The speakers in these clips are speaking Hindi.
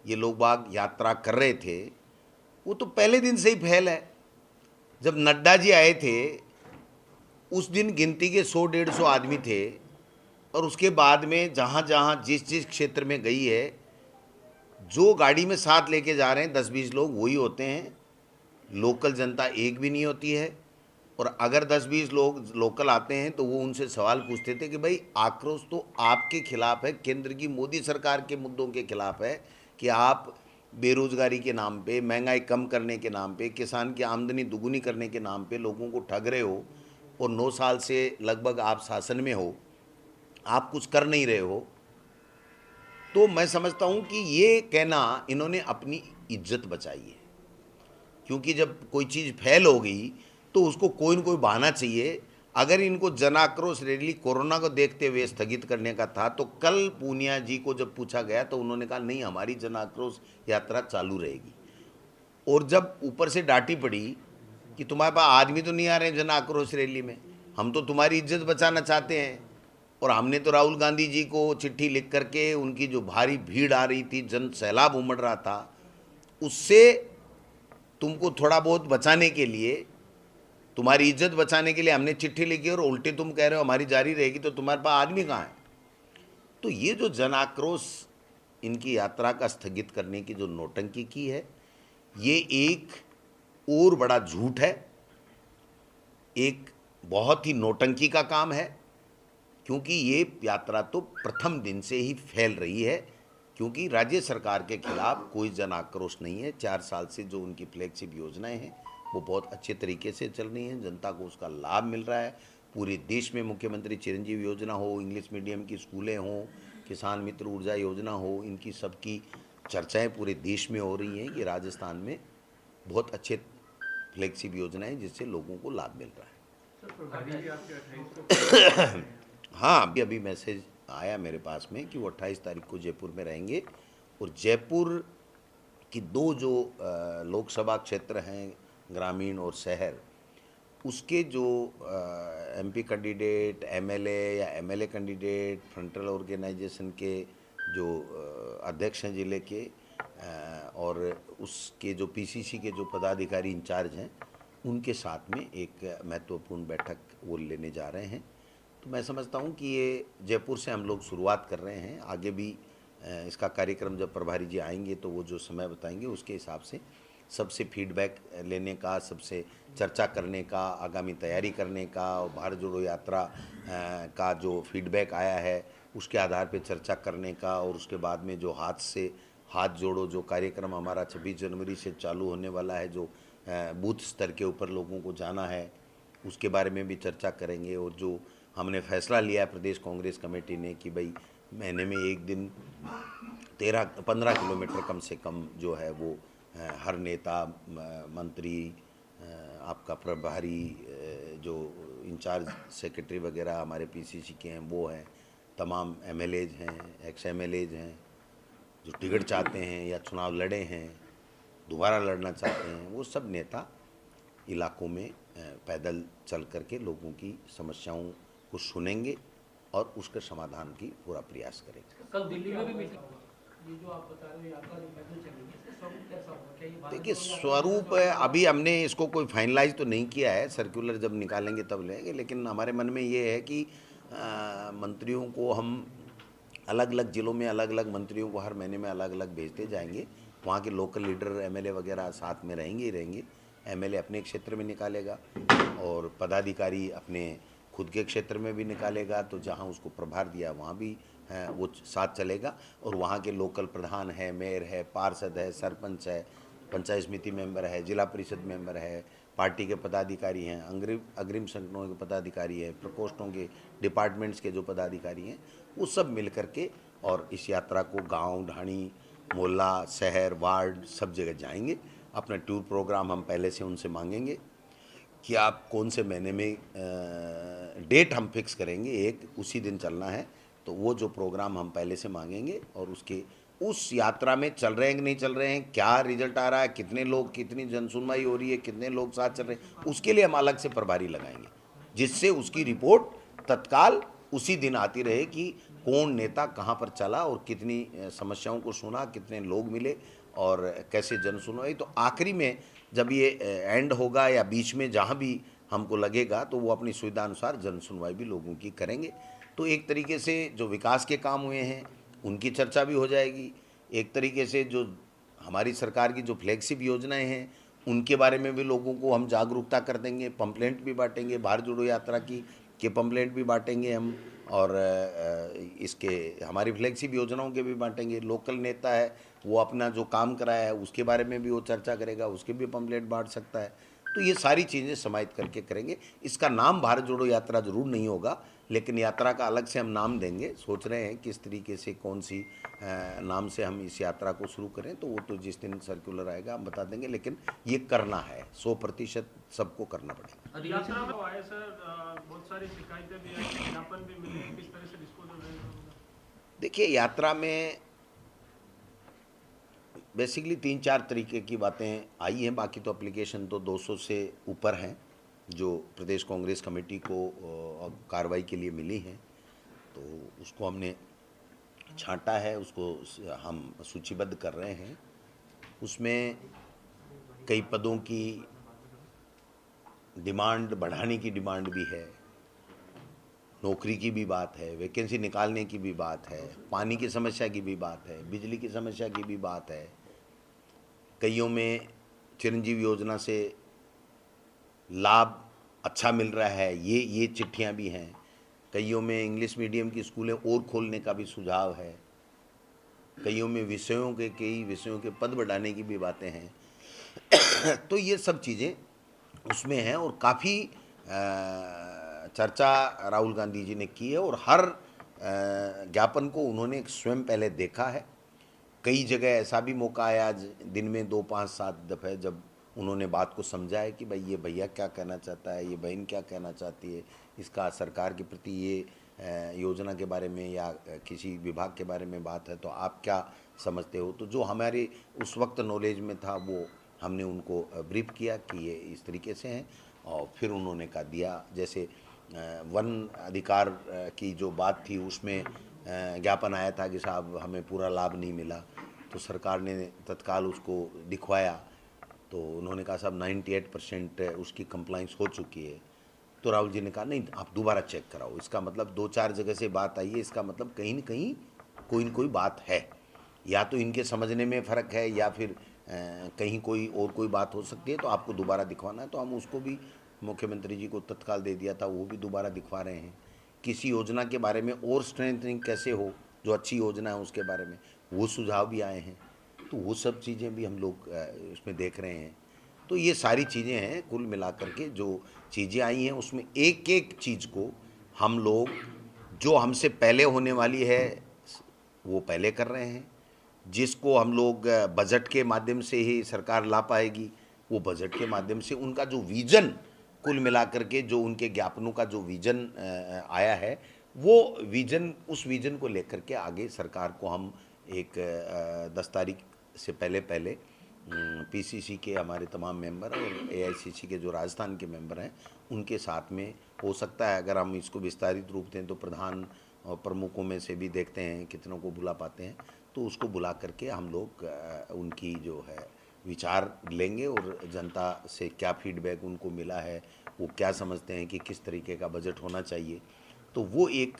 ये लोग बाग यात्रा कर रहे थे, वो तो पहले दिन से ही फैल है। जब नड्डा जी आए थे उस दिन गिनती के 100-150 आदमी थे, और उसके बाद में जहाँ जहाँ जिस जिस क्षेत्र में गई है, जो गाड़ी में साथ लेके जा रहे हैं 10-20 लोग वही होते हैं, लोकल जनता एक भी नहीं होती है। और अगर 10-20 लोग लोकल आते हैं तो वो उनसे सवाल पूछते थे कि भाई आक्रोश तो आपके खिलाफ है, केंद्र की मोदी सरकार के मुद्दों के खिलाफ है, कि आप बेरोजगारी के नाम पे, महंगाई कम करने के नाम पे, किसान की आमदनी दुगुनी करने के नाम पे लोगों को ठग रहे हो, और 9 साल से लगभग आप शासन में हो, आप कुछ कर नहीं रहे हो। तो मैं समझता हूँ कि ये कहना इन्होंने अपनी इज्जत बचाई है, क्योंकि जब कोई चीज़ फैल हो गई तो उसको कोई न कोई बहाना चाहिए। अगर इनको जन आक्रोश रैली कोरोना को देखते हुए स्थगित करने का था, तो कल पूनिया जी को जब पूछा गया तो उन्होंने कहा नहीं, हमारी जन आक्रोश यात्रा चालू रहेगी। और जब ऊपर से डांटी पड़ी कि तुम्हारे पास आदमी तो नहीं आ रहे हैं जन आक्रोश रैली में, हम तो तुम्हारी इज्जत बचाना चाहते हैं, और हमने तो राहुल गांधी जी को चिट्ठी लिख करके उनकी जो भारी भीड़ आ रही थी, जन सैलाब उमड़ रहा था, उससे तुमको थोड़ा बहुत बचाने के लिए, तुम्हारी इज्जत बचाने के लिए हमने चिट्ठी लिखी, और उल्टे तुम कह रहे हो हमारी जारी रहेगी, तो तुम्हारे पास आदमी कहाँ है? तो ये जो जन आक्रोश इनकी यात्रा का स्थगित करने की जो नौटंकी की है, ये एक और बड़ा झूठ है, एक बहुत ही नौटंकी का काम है। क्योंकि ये यात्रा तो प्रथम दिन से ही फैल रही है, क्योंकि राज्य सरकार के खिलाफ कोई जन आक्रोश नहीं है। 4 साल से जो उनकी फ्लैगशिप योजनाएं हैं वो बहुत अच्छे तरीके से चल रही हैं, जनता को उसका लाभ मिल रहा है। पूरे देश में मुख्यमंत्री चिरंजीवी योजना हो, इंग्लिश मीडियम की स्कूलें हों, किसान मित्र ऊर्जा योजना हो, इनकी सबकी चर्चाएं पूरे देश में हो रही हैं कि राजस्थान में बहुत अच्छे फ्लैगशिप योजनाएं जिससे लोगों को लाभ मिल रहा है। हाँ, अभी अभी मैसेज आया मेरे पास में कि वो 28 तारीख को जयपुर में रहेंगे, और जयपुर की 2 जो लोकसभा क्षेत्र हैं, ग्रामीण और शहर, उसके जो एमपी कैंडिडेट, एमएलए या एमएलए कैंडिडेट, फ्रंटल ऑर्गेनाइजेशन के जो अध्यक्ष हैं जिले के, और उसके जो पीसीसी के जो पदाधिकारी इंचार्ज हैं, उनके साथ में एक महत्वपूर्ण बैठक वो लेने जा रहे हैं। तो मैं समझता हूँ कि ये जयपुर से हम लोग शुरुआत कर रहे हैं, आगे भी इसका कार्यक्रम जब प्रभारी जी आएंगे तो वो जो समय बताएंगे उसके हिसाब से सबसे फीडबैक लेने का, सबसे चर्चा करने का, आगामी तैयारी करने का, और भारत जोड़ो यात्रा का जो फीडबैक आया है उसके आधार पे चर्चा करने का, और उसके बाद में जो हाथ जोड़ो जो कार्यक्रम हमारा 26 जनवरी से चालू होने वाला है, जो बूथ स्तर के ऊपर लोगों को जाना है, उसके बारे में भी चर्चा करेंगे। और जो हमने फैसला लिया है प्रदेश कांग्रेस कमेटी ने कि भाई महीने में एक दिन 13-15 किलोमीटर कम से कम जो है वो हर नेता, मंत्री, आपका प्रभारी, जो इंचार्ज सेक्रेटरी वगैरह हमारे पीसीसी के हैं वो हैं, तमाम एमएलएज हैं, एक्स एमएलएज हैं, जो टिकट चाहते हैं या चुनाव लड़े हैं, दोबारा लड़ना चाहते हैं, वो सब नेता इलाकों में पैदल चल करके लोगों की समस्याओं को सुनेंगे और उसके समाधान की पूरा प्रयास करेंगे। कल दिल्ली में भी मीटिंग, ये जो आप बता रहे हो यात्रा जो पैदल चलेगी, इसका स्वरूप कैसा होगा? क्या ये भारत देखिए, जोड़ो यात्रा स्वरूप अभी हमने इसको कोई फाइनलाइज तो नहीं किया है, सर्कुलर जब निकालेंगे तब लेंगे, लेकिन हमारे मन में ये है कि मंत्रियों को हम अलग अलग ज़िलों में अलग अलग मंत्रियों को हर महीने में अलग अलग भेजते जाएंगे। वहाँ के लोकल लीडर एमएलए वगैरह साथ में रहेंगे ही रहेंगे। एमएलए अपने क्षेत्र में निकालेगा और पदाधिकारी अपने खुद के क्षेत्र में भी निकालेगा, तो जहाँ उसको प्रभार दिया वहाँ भी वो साथ चलेगा। और वहाँ के लोकल प्रधान है, मेयर है, पार्षद है, सरपंच है, पंचायत समिति मेंबर है, जिला परिषद मेंबर है, पार्टी के पदाधिकारी हैं, अग्रिम संगठनों के पदाधिकारी हैं, प्रकोष्ठों के डिपार्टमेंट्स के जो पदाधिकारी हैं, वो सब मिल करके और इस यात्रा को गांव, ढाणी, मोहल्ला, शहर, वार्ड सब जगह जाएंगे। अपना टूर प्रोग्राम हम पहले से उनसे मांगेंगे कि आप कौन से महीने में, डेट हम फिक्स करेंगे, एक उसी दिन चलना है, तो वो जो प्रोग्राम हम पहले से मांगेंगे और उसके उस यात्रा में चल रहे हैं कि नहीं चल रहे हैं, क्या रिजल्ट आ रहा है, कितने लोग, कितनी जनसुनवाई हो रही है, कितने लोग साथ चल रहे हैं, उसके लिए हम अलग से प्रभारी लगाएंगे, जिससे उसकी रिपोर्ट तत्काल उसी दिन आती रहे कि कौन नेता कहाँ पर चला और कितनी समस्याओं को सुना, कितने लोग मिले और कैसे जन सुनवाई। तो आखिरी में जब ये एंड होगा या बीच में जहाँ भी हमको लगेगा तो वो अपनी सुविधा अनुसार जन सुनवाई भी लोगों की करेंगे। तो एक तरीके से जो विकास के काम हुए हैं उनकी चर्चा भी हो जाएगी, एक तरीके से जो हमारी सरकार की जो फ्लैगशिप योजनाएं हैं उनके बारे में भी लोगों को हम जागरूकता कर देंगे, पंपलेट भी बांटेंगे, भारत जोड़ो यात्रा की के पंपलेट भी बांटेंगे हम, और इसके हमारी फ्लैगशिप योजनाओं के भी बांटेंगे। लोकल नेता है वो अपना जो काम कराया है उसके बारे में भी वो चर्चा करेगा, उसके भी पंपलेट बांट सकता है। तो ये सारी चीज़ें समाहित करके करेंगे। इसका नाम भारत जोड़ो यात्रा जरूर नहीं होगा, लेकिन यात्रा का अलग से हम नाम देंगे। सोच रहे हैं किस तरीके से कौन सी नाम से हम इस यात्रा को शुरू करें, तो वो तो जिस दिन सर्कुलर आएगा हम बता देंगे। लेकिन ये करना है, 100% सबको करना पड़ेगा। यात्रा में आए सर, बहुत सारी शिकायतें भी आई, ज्ञापन भी मिले, किस तरह से डिस्पोजल रहेगा? देखिए, यात्रा में बेसिकली 3-4 तरीके की बातें आई हैं। बाकी तो एप्लीकेशन तो 200 से ऊपर हैं जो प्रदेश कांग्रेस कमेटी को कार्रवाई के लिए मिली हैं। तो उसको हमने छांटा है, उसको हम सूचीबद्ध कर रहे हैं। उसमें कई पदों की डिमांड बढ़ाने की डिमांड भी है, नौकरी की भी बात है, वैकेंसी निकालने की भी बात है, पानी की समस्या की भी बात है, बिजली की समस्या की भी बात है। कईयों में चिरंजीवी योजना से लाभ अच्छा मिल रहा है, ये चिट्ठियां भी हैं। कईयों में इंग्लिश मीडियम की स्कूलें और खोलने का भी सुझाव है। कईयों में कई विषयों के पद बढ़ाने की भी बातें हैं। तो ये सब चीज़ें उसमें हैं और काफ़ी चर्चा राहुल गांधी जी ने की है और हर ज्ञापन को उन्होंने स्वयं पहले देखा है। कई जगह ऐसा भी मौका आया आज दिन में 2, 5, 7 दफ़े जब उन्होंने बात को समझा है कि भाई ये भैया क्या कहना चाहता है, ये बहन क्या कहना चाहती है, इसका सरकार के प्रति ये योजना के बारे में या किसी विभाग के बारे में बात है तो आप क्या समझते हो। तो जो हमारे उस वक्त नॉलेज में था वो हमने उनको ब्रीफ किया कि ये इस तरीके से हैं और फिर उन्होंने कहा दिया। जैसे वन अधिकार की जो बात थी उसमें ज्ञापन आया था कि साहब हमें पूरा लाभ नहीं मिला, तो सरकार ने तत्काल उसको दिखवाया तो उन्होंने कहा साहब 98% उसकी कंप्लाइंस हो चुकी है। तो राहुल जी ने कहा नहीं आप दोबारा चेक कराओ, इसका मतलब 2-4 जगह से बात आई है, इसका मतलब कहीं न कहीं कोई न कोई बात है, या तो इनके समझने में फ़र्क है या फिर कहीं कोई बात हो सकती है, तो आपको दोबारा दिखवाना है। तो हम उसको भी मुख्यमंत्री जी को तत्काल दे दिया था, वो भी दोबारा दिखवा रहे हैं। किसी योजना के बारे में और स्ट्रेंथनिंग कैसे हो, जो अच्छी योजना है उसके बारे में वो सुझाव भी आए हैं, तो वो सब चीज़ें भी हम लोग इसमें देख रहे हैं। तो ये सारी चीज़ें हैं, कुल मिलाकर के जो चीज़ें आई हैं उसमें एक एक चीज़ को हम लोग जो हमसे पहले होने वाली है वो पहले कर रहे हैं, जिसको हम लोग बजट के माध्यम से ही सरकार ला पाएगी वो बजट के माध्यम से। उनका जो विज़न कुल मिलाकर के जो उनके ज्ञापनों का जो विज़न आया है वो विज़न, उस विज़न को लेकर के आगे सरकार को हम एक 10 तारीख से पहले पीसीसी के हमारे तमाम मेंबर और एआईसीसी के जो राजस्थान के मेंबर हैं उनके साथ में हो सकता है अगर हम इसको विस्तारित रूप दें तो प्रधान और प्रमुखों में से भी देखते हैं कितनों को बुला पाते हैं, तो उसको बुला करके हम लोग उनकी जो है विचार लेंगे और जनता से क्या फीडबैक उनको मिला है, वो क्या समझते हैं कि किस तरीके का बजट होना चाहिए, तो वो एक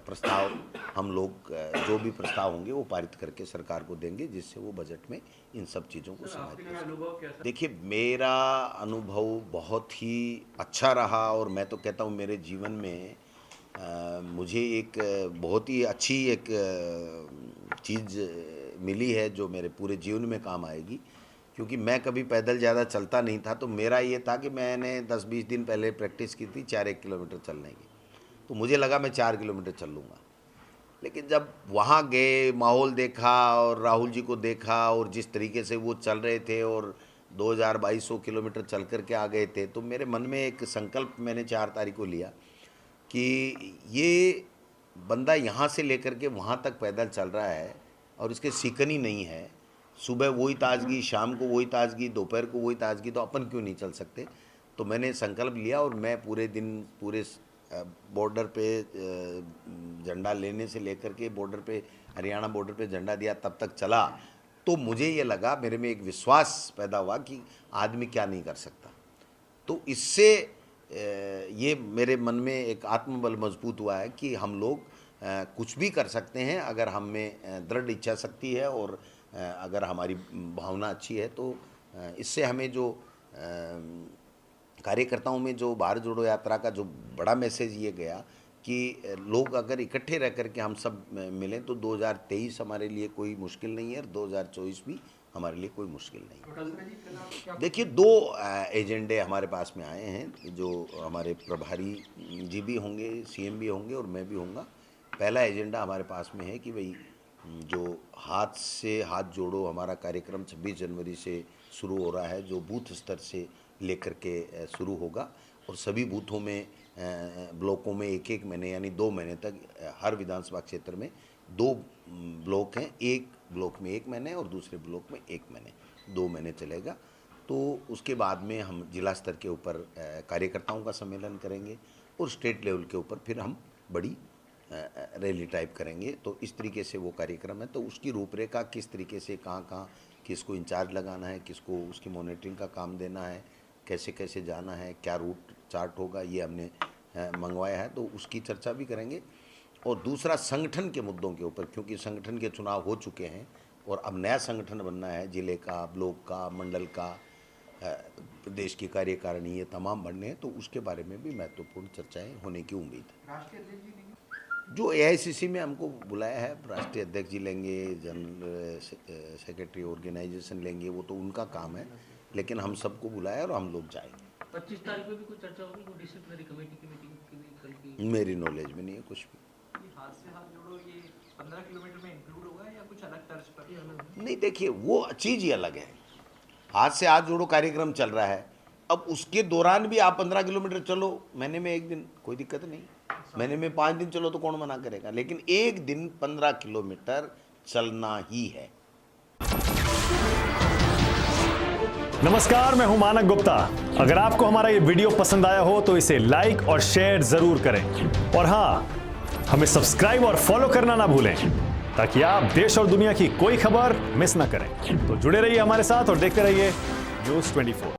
प्रस्ताव हम लोग जो भी प्रस्ताव होंगे वो पारित करके सरकार को देंगे जिससे वो बजट में इन सब चीज़ों को समाहित। देखिए, मेरा अनुभव बहुत ही अच्छा रहा और मैं तो कहता हूँ मेरे जीवन में मुझे एक बहुत ही अच्छी एक चीज़ मिली है जो मेरे पूरे जीवन में काम आएगी, क्योंकि मैं कभी पैदल ज़्यादा चलता नहीं था। तो मेरा ये था कि मैंने 10-20 दिन पहले प्रैक्टिस की थी 4-1 किलोमीटर चलने की, तो मुझे लगा मैं 4 किलोमीटर चल लूँगा। लेकिन जब वहाँ गए, माहौल देखा और राहुल जी को देखा और जिस तरीके से वो चल रहे थे और 2200 किलोमीटर चल कर के आ गए थे, तो मेरे मन में एक संकल्प मैंने 4 तारीख को लिया कि ये बंदा यहाँ से लेकर के वहाँ तक पैदल चल रहा है और इसके सिकनी नहीं है, सुबह वही ताजगी, शाम को वही ताजगी, दोपहर को वही ताजगी, तो अपन क्यों नहीं चल सकते। तो मैंने संकल्प लिया और मैं पूरे दिन पूरे बॉर्डर पे झंडा लेने से लेकर के बॉर्डर पे, हरियाणा बॉर्डर पे झंडा दिया तब तक चला, तो मुझे ये लगा, मेरे में एक विश्वास पैदा हुआ कि आदमी क्या नहीं कर सकता। तो इससे ये मेरे मन में एक आत्मबल मजबूत हुआ है कि हम लोग कुछ भी कर सकते हैं अगर हम में दृढ़ इच्छा शक्ति है और अगर हमारी भावना अच्छी है। तो इससे हमें जो कार्यकर्ताओं में जो भारत जोड़ो यात्रा का जो बड़ा मैसेज ये गया कि लोग अगर इकट्ठे रह कर के हम सब मिलें तो 2023 हमारे लिए कोई मुश्किल नहीं है और 2024 भी हमारे लिए कोई मुश्किल नहीं है। देखिए, 2 एजेंडे हमारे पास में आए हैं जो हमारे प्रभारी जी भी होंगे, सीएम भी होंगे और मैं भी होऊंगा। पहला एजेंडा हमारे पास में है कि भाई जो हाथ से हाथ जोड़ो हमारा कार्यक्रम 26 जनवरी से शुरू हो रहा है, जो बूथ स्तर से लेकर के शुरू होगा और सभी बूथों में ब्लॉकों में 1-1 महीने यानी 2 महीने तक हर विधानसभा क्षेत्र में 2 ब्लॉक हैं, एक ब्लॉक में 1 महीने और दूसरे ब्लॉक में 1 महीने, 2 महीने चलेगा। तो उसके बाद में हम जिला स्तर के ऊपर कार्यकर्ताओं का सम्मेलन करेंगे और स्टेट लेवल के ऊपर फिर हम बड़ी रैली टाइप करेंगे। तो इस तरीके से वो कार्यक्रम है। तो उसकी रूपरेखा किस तरीके से कहाँ किसको इंचार्ज लगाना है, किसको उसकी मॉनिटरिंग का काम देना है, कैसे कैसे जाना है, क्या रूट चार्ट होगा, ये हमने मंगवाया है। तो उसकी चर्चा भी करेंगे। और दूसरा संगठन के मुद्दों के ऊपर, क्योंकि संगठन के चुनाव हो चुके हैं और अब नया संगठन बनना है, जिले का, ब्लॉक का, मंडल का, प्रदेश की कार्यकारिणी, ये तमाम बनने हैं। तो उसके बारे में भी महत्वपूर्ण चर्चाएं होने की उम्मीद है। राष्ट्रीय अध्यक्ष जी लेंगे? जो AICC में हमको बुलाया है, राष्ट्रीय अध्यक्ष जी लेंगे, जनरल सेक्रेटरी ऑर्गेनाइजेशन लेंगे, वो तो उनका काम है, लेकिन हम सबको बुलाया और हम लोग जाएंगे। 25 तारीख में भी कोई चर्चा होगी, कोई डिसिप्लिनरी कमेटी की मीटिंग कल की? मेरी नॉलेज में नहीं है कुछ भी। हाथ से हाथ जोड़ो ये 15 किलोमीटर में इंक्लूड होगा या कुछ अलग तर्ज पर? नहीं, देखिए, वो चीज़ ही अलग है। हाथ से हाथ जोड़ो कार्यक्रम चल रहा है, अब उसके दौरान भी आप 15 किलोमीटर चलो, महीने में 1 दिन, कोई दिक्कत नहीं। महीने में 5 दिन चलो तो कौन मना करेगा, लेकिन 1 दिन 15 किलोमीटर चलना ही है। नमस्कार, मैं हूं मानक गुप्ता। अगर आपको हमारा ये वीडियो पसंद आया हो तो इसे लाइक और शेयर जरूर करें और हां, हमें सब्सक्राइब और फॉलो करना ना भूलें ताकि आप देश और दुनिया की कोई खबर मिस ना करें। तो जुड़े रहिए हमारे साथ और देखते रहिए न्यूज़ 24।